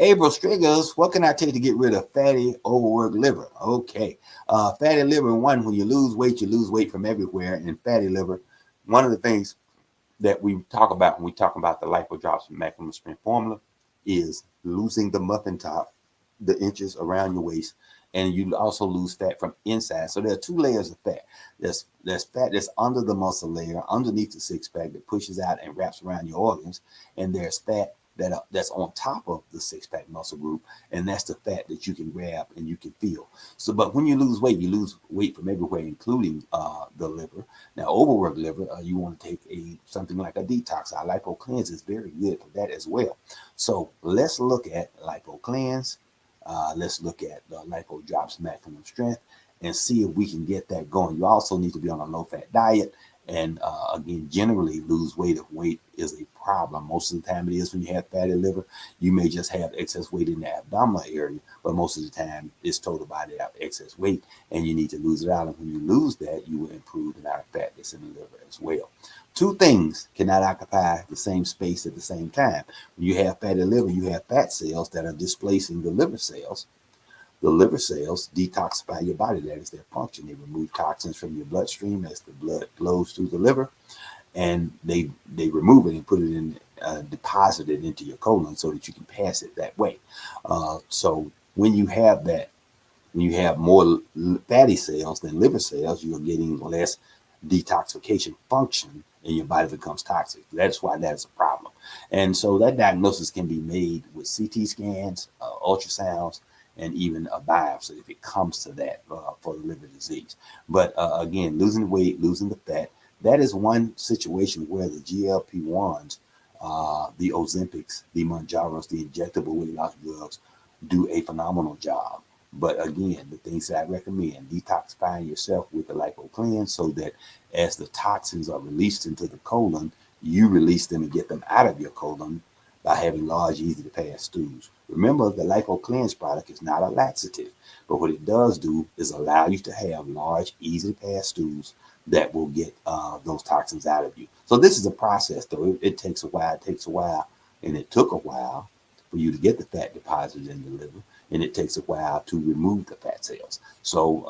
April Striggers, what can I take to get rid of fatty, overworked liver? Okay. Fatty liver, one, when you lose weight from everywhere. And fatty liver, one of the things that we talk about when we talk about the Lipodrops maximum strength formula is losing the muffin top, the inches around your waist, and you also lose fat from inside. So there are two layers of fat. There's fat that's under the muscle layer, underneath the six pack that pushes out and wraps around your organs, and there's fat that's on top of the six pack muscle group, and that's the fat that you can grab and you can feel. So, but when you lose weight from everywhere, including the liver. Now, overworked liver, you want to take something like a detox. Our lipo cleanse is very good for that as well. So let's look at lipo cleanse. Let's look at the Lipodrops maximum strength and see if we can get that going. You also need to be on a low-fat diet. And again, generally lose weight if weight is a problem. Most of the time it is when you have fatty liver. You may just have excess weight in the abdominal area, but most of the time it's told the body to have excess weight and you need to lose it out. And when you lose that, you will improve the amount of fat that's in the liver as well. Two things cannot occupy the same space at the same time. When you have fatty liver, you have fat cells that are displacing the liver cells. The liver cells detoxify your body. That is their function. They remove toxins from your bloodstream as the blood flows through the liver, and they remove it and put it in, deposit it into your colon so that you can pass it that way. So when you have that, when you have more fatty cells than liver cells, you're getting less detoxification function and your body becomes toxic. That's why that's a problem. And so that diagnosis can be made with CT scans, ultrasounds, and even a biopsy if it comes to that for the liver disease. But again, losing weight, losing the fat, that is one situation where the GLP-1s, the Ozempics, the Mounjaros, the injectable weight loss drugs do a phenomenal job. But again, the things that I recommend, detoxifying yourself with the lipo cleanse so that as the toxins are released into the colon, you release them and get them out of your colon by having large, easy to pass stools. Remember, the lipo cleanse product is not a laxative, but what it does do is allow you to have large, easy to pass stools that will get those toxins out of you. So this is a process, though. It takes a while. It takes a while, and it took a while for you to get the fat deposited in the liver, and it takes a while to remove the fat cells. So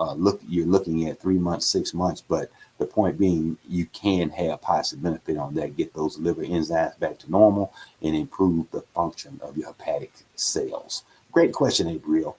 you're looking at 3 months, 6 months, but the point being, you can have positive benefit on that, get those liver enzymes back to normal and improve the function of your hepatic cells. Great question, April.